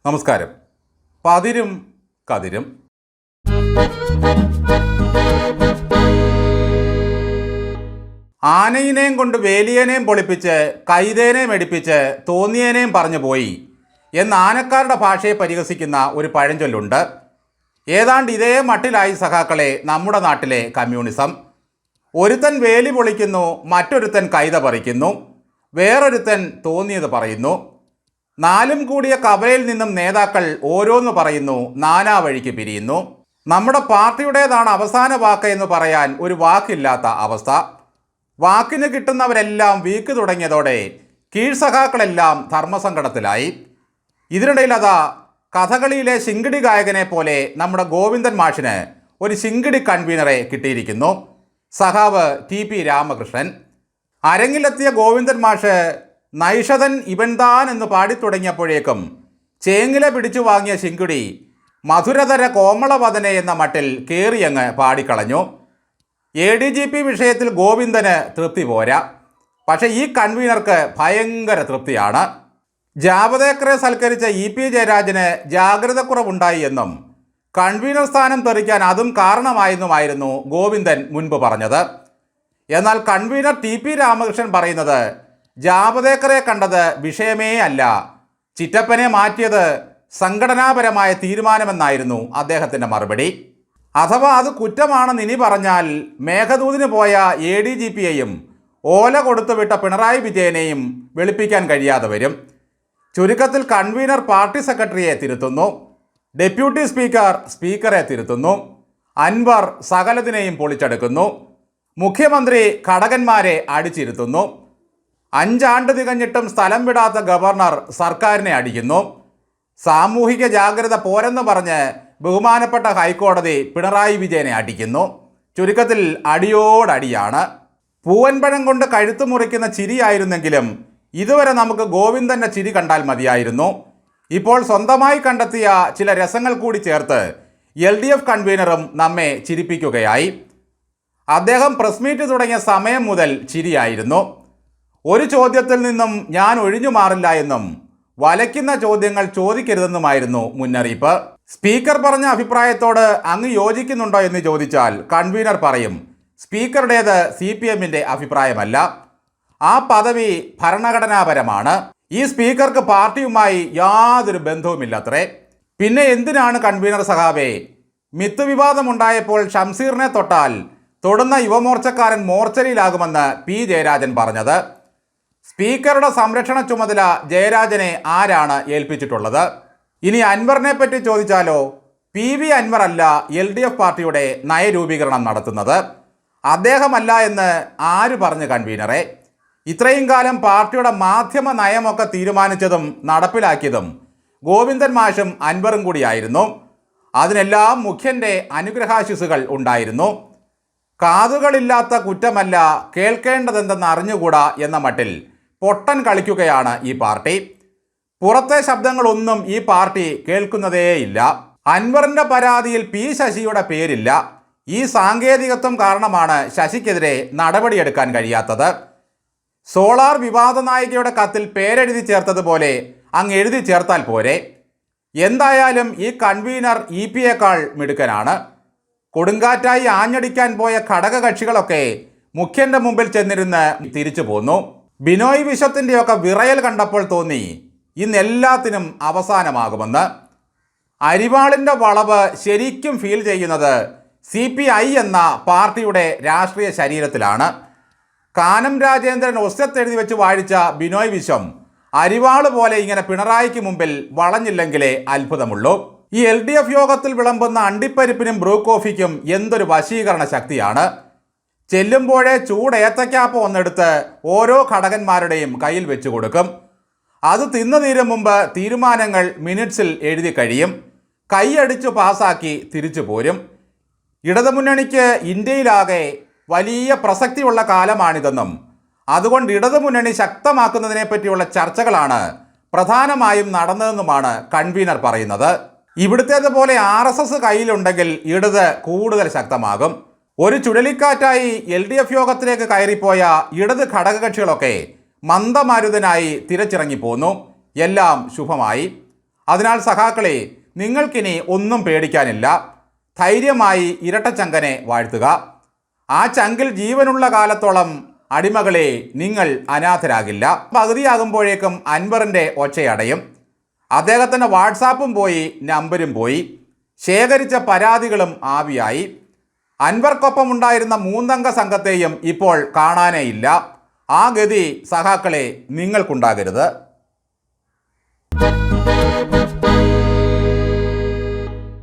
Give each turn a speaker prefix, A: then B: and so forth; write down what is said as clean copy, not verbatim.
A: നമസ്കാരം. പതിരും കതിരും. ആനയിനെയും കൊണ്ട് വേലിയനെയും പൊളിപ്പിച്ച് കൈതേനെയും എടുപ്പിച്ച് തോന്നിയേനെയും പറഞ്ഞു പോയി എന്ന് ആനക്കാരുടെ ഭാഷയെ പരിഹസിക്കുന്ന ഒരു പഴഞ്ചൊല്ലുണ്ട്. ഏതാണ്ട് ഇതേ മട്ടിലായി സഖാക്കളെ നമ്മുടെ നാട്ടിലെ കമ്മ്യൂണിസം. ഒരുത്തൻ വേലി പൊളിക്കുന്നു, മറ്റൊരുത്തൻ കൈത പറിക്കുന്നു, വേറൊരുത്തൻ തോന്നിയത് പറയുന്നു. നാലും കൂടിയ കവലയിൽ നിന്നും നേതാക്കൾ ഓരോന്ന് പറയുന്നു, നാനാ വഴിക്ക് പിരിയുന്നു. നമ്മുടെ പാർട്ടിയുടേതാണ് അവസാന വാക്ക് എന്ന് പറയാൻ ഒരു വാക്കില്ലാത്ത അവസ്ഥ. വാക്കിന് കിട്ടുന്നവരെല്ലാം വീക്ക് തുടങ്ങിയതോടെ കീഴ്സഖാക്കളെല്ലാം ധർമ്മസങ്കടത്തിലായി. ഇതിനിടയിൽ അതാ കഥകളിയിലെ ശിങ്കിടി ഗായകനെ പോലെ നമ്മുടെ ഗോവിന്ദൻ മാഷിന് ഒരു ശിങ്കിടി കൺവീനറെ കിട്ടിയിരിക്കുന്നു. സഖാവ് TP രാമകൃഷ്ണൻ. അരങ്ങിലെത്തിയ ഗോവിന്ദൻ മാഷ് നൈഷതൻ ഇവൻതാൻ എന്ന് പാടിത്തുടങ്ങിയപ്പോഴേക്കും ചേങ്ങില പിടിച്ചു വാങ്ങിയ ശിങ്കിടി മധുരതര കോമളവദനെ എന്ന മട്ടിൽ കേറിയങ്ങ് പാടിക്കളഞ്ഞു. ADGP വിഷയത്തിൽ ഗോവിന്ദന് തൃപ്തി പോരാ. പക്ഷേ ഈ കൺവീനർക്ക് ഭയങ്കര തൃപ്തിയാണ്. ജാവദേക്കറെ സൽക്കരിച്ച EP ജയരാജന് ജാഗ്രതക്കുറവുണ്ടായി എന്നും കൺവീനർ സ്ഥാനം തെറിക്കാൻ അതും കാരണമായെന്നുമായിരുന്നു ഗോവിന്ദൻ മുൻപ് പറഞ്ഞത്. എന്നാൽ കൺവീനർ TP രാമകൃഷ്ണൻ പറയുന്നത് ജാവദേക്കറെ കണ്ടത് വിഷയമേ അല്ല, ചിറ്റപ്പനെ മാറ്റിയത് സംഘടനാപരമായ തീരുമാനമെന്നായിരുന്നു അദ്ദേഹത്തിൻ്റെ മറുപടി. അഥവാ അത് കുറ്റമാണെന്ന് ഇനി പറഞ്ഞാൽ മേഘദൂതിന് പോയ ADGPയെയും ഓല കൊടുത്തുവിട്ട പിണറായി വിജയനെയും വെളുപ്പിക്കാൻ കഴിയാതെ വരും. ചുരുക്കത്തിൽ കൺവീനർ പാർട്ടി സെക്രട്ടറിയെ തിരുത്തുന്നു, ഡെപ്യൂട്ടി സ്പീക്കർ സ്പീക്കറെ തിരുത്തുന്നു, അൻവർ സകലതിനെയും പൊളിച്ചെടുക്കുന്നു, മുഖ്യമന്ത്രി ഘടകന്മാരെ അടിച്ചിരുത്തുന്നു, 5 ആണ്ട് തികഞ്ഞിട്ടും സ്ഥലം വിടാത്ത ഗവർണർ സർക്കാരിനെ അടിക്കുന്നു, സാമൂഹിക ജാഗ്രത പോരെന്ന് പറഞ്ഞ് ബഹുമാനപ്പെട്ട ഹൈക്കോടതി പിണറായി വിജയനെ അടിക്കുന്നു. ചുരുക്കത്തിൽ അടിയോടടിയാണ്. പൂവൻപഴം കൊണ്ട് കഴുത്ത് മുറിക്കുന്ന ചിരിയായിരുന്നെങ്കിലും ഇതുവരെ നമുക്ക് ഗോവിന്ദൻ്റെ ചിരി കണ്ടാൽ മതിയായിരുന്നു. ഇപ്പോൾ സ്വന്തമായി കണ്ടെത്തിയ ചില രസങ്ങൾ കൂടി ചേർത്ത് LDF കൺവീനറും നമ്മെ ചിരിപ്പിക്കുകയായി. അദ്ദേഹം പ്രസ് മീറ്റ് തുടങ്ങിയ സമയം മുതൽ ചിരിയായിരുന്നു. ഒരു ചോദ്യത്തിൽ നിന്നും ഞാൻ ഒഴിഞ്ഞു മാറില്ല എന്നും വലയ്ക്കുന്ന ചോദ്യങ്ങൾ ചോദിക്കരുതെന്നുമായിരുന്നു മുന്നറിയിപ്പ്. സ്പീക്കർ പറഞ്ഞ അഭിപ്രായത്തോട് അങ്ങ് യോജിക്കുന്നുണ്ടോ എന്ന് ചോദിച്ചാൽ കൺവീനർ പറയും, സ്പീക്കറുടേത് CPMൻ്റെ അഭിപ്രായമല്ല, ആ പദവി ഭരണഘടനാപരമാണ്, ഈ സ്പീക്കർക്ക് പാർട്ടിയുമായി യാതൊരു ബന്ധവുമില്ലത്രേ. പിന്നെ എന്തിനാണ് കൺവീനർ സഖാവേ മിത്ത് വിവാദമുണ്ടായപ്പോൾ ഷംസീറിനെ തൊട്ടാൽ തൊടുന്ന യുവമോർച്ചക്കാരൻ മോർച്ചറിയിലാകുമെന്ന് P ജയരാജൻ പറഞ്ഞത്? സ്പീക്കറുടെ സംരക്ഷണ ചുമതല ജയരാജനെ ആരാണ് ഏൽപ്പിച്ചിട്ടുള്ളത്? ഇനി അൻവറിനെ പറ്റി ചോദിച്ചാലോ, PV അൻവർ അല്ല LDF പാർട്ടിയുടെ നയരൂപീകരണം നടത്തുന്നത്, അദ്ദേഹമല്ല എന്ന് ആര് പറഞ്ഞു കൺവീനറെ? ഇത്രയും കാലം പാർട്ടിയുടെ മാധ്യമ നയമൊക്കെ തീരുമാനിച്ചതും നടപ്പിലാക്കിയതും ഗോവിന്ദൻ മാഷും അൻവറും കൂടിയായിരുന്നു. അതിനെല്ലാം മുഖ്യൻ്റെ അനുഗ്രഹാശിസുകൾ ഉണ്ടായിരുന്നു. കാതുകളില്ലാത്ത കുറ്റമല്ല കേൾക്കേണ്ടതെന്തെന്ന് അറിഞ്ഞുകൂടാ എന്ന മട്ടിൽ പൊട്ടൻ കളിക്കുകയാണ് ഈ പാർട്ടി. പുറത്തെ ശബ്ദങ്ങളൊന്നും ഈ പാർട്ടി കേൾക്കുന്നതേയില്ല. അൻവറിൻ്റെ പരാതിയിൽ P ശശിയുടെ പേരില്ല. ഈ സാങ്കേതികത്വം കാരണമാണ് ശശിക്കെതിരെ നടപടിയെടുക്കാൻ കഴിയാത്തത്. സോളാർ വിവാദ നായികയുടെ കത്തിൽ പേരെഴുതി ചേർത്തതുപോലെ അങ്ങ് എഴുതി ചേർത്താൽ പോരെ. എന്തായാലും ഈ കൺവീനർ EPയേക്കാൾ മിടുക്കനാണ്. കൊടുങ്കാറ്റായി ആഞ്ഞടിക്കാൻ പോയ ഘടകകക്ഷികളൊക്കെ മുഖ്യൻ്റെ മുമ്പിൽ ചെന്നിരുന്ന് തിരിച്ചു പോന്നു. ബിനോയ് വിശ്വത്തിൻ്റെയൊക്കെ വിറയൽ കണ്ടപ്പോൾ തോന്നി ഇന്നെല്ലാത്തിനും അവസാനമാകുമെന്ന്. അരിവാളിൻ്റെ വളവ് ശരിക്കും ഫീൽ ചെയ്യുന്നത് CPI എന്ന പാർട്ടിയുടെ രാഷ്ട്രീയ ശരീരത്തിലാണ്. കാനം രാജേന്ദ്രൻ ഒസ്യത്തെഴുതി വെച്ച് വാഴിച്ച ബിനോയ് വിശ്വം അരിവാള് പോലെ ഇങ്ങനെ പിണറായിക്ക് മുമ്പിൽ വളഞ്ഞില്ലെങ്കിലേ അത്ഭുതമുള്ളൂ. ഈ LDF യോഗത്തിൽ വിളമ്പുന്ന അണ്ടിപ്പരിപ്പിനും ബ്രൂ കോഫിക്കും എന്തൊരു വശീകരണ ശക്തിയാണ്. ചെല്ലുമ്പോഴേ ചൂടേത്തക്കാപ്പം ഒന്നെടുത്ത് ഓരോ ഘടകന്മാരുടെയും കയ്യിൽ വെച്ച് കൊടുക്കും. അത് തിന്നു തീരും മുമ്പ് തീരുമാനങ്ങൾ മിനിറ്റ്സിൽ എഴുതി കഴിയും. കൈയടിച്ചു പാസാക്കി തിരിച്ചു പോരും. ഇടതുമുന്നണിക്ക് ഇന്ത്യയിലാകെ വലിയ പ്രസക്തിയുള്ള കാലമാണിതെന്നും അതുകൊണ്ട് ഇടതുമുന്നണി ശക്തമാക്കുന്നതിനെ പറ്റിയുള്ള ചർച്ചകളാണ് പ്രധാനമായും നടന്നതെന്നുമാണ് കൺവീനർ പറയുന്നത്. ഇവിടുത്തേതുപോലെ RSS കയ്യിലുണ്ടെങ്കിൽ ഇടത് കൂടുതൽ ശക്തമാകും. ഒരു ചുഴലിക്കാറ്റായി LDF യോഗത്തിലേക്ക് കയറിപ്പോയ ഇടത് ഘടകകക്ഷികളൊക്കെ മന്ദമാരുതനായി തിരച്ചിറങ്ങിപ്പോന്നു. എല്ലാം ശുഭമായി. അതിനാൽ സഖാക്കളെ, നിങ്ങൾക്കിനി ഒന്നും പേടിക്കാനില്ല. ധൈര്യമായി ഇരട്ടച്ചങ്കനെ വാഴ്ത്തുക. ആ ചങ്കിൽ ജീവനുള്ള കാലത്തോളം അടിമകളെ നിങ്ങൾ അനാഥരാകില്ല. പകുതിയാകുമ്പോഴേക്കും അൻവറിൻ്റെ ഒച്ചയടയും. അദ്ദേഹത്തിൻ്റെ വാട്സാപ്പും പോയി, നമ്പരും പോയി, ശേഖരിച്ച പരാതികളും ആവിയായി. അൻവർക്കൊപ്പം ഉണ്ടായിരുന്ന 3 അംഗ സംഘത്തെയും ഇപ്പോൾ കാണാനേയില്ല. ആ ഗതി സഖാക്കളെ നിങ്ങൾക്കുണ്ടാകരുത്.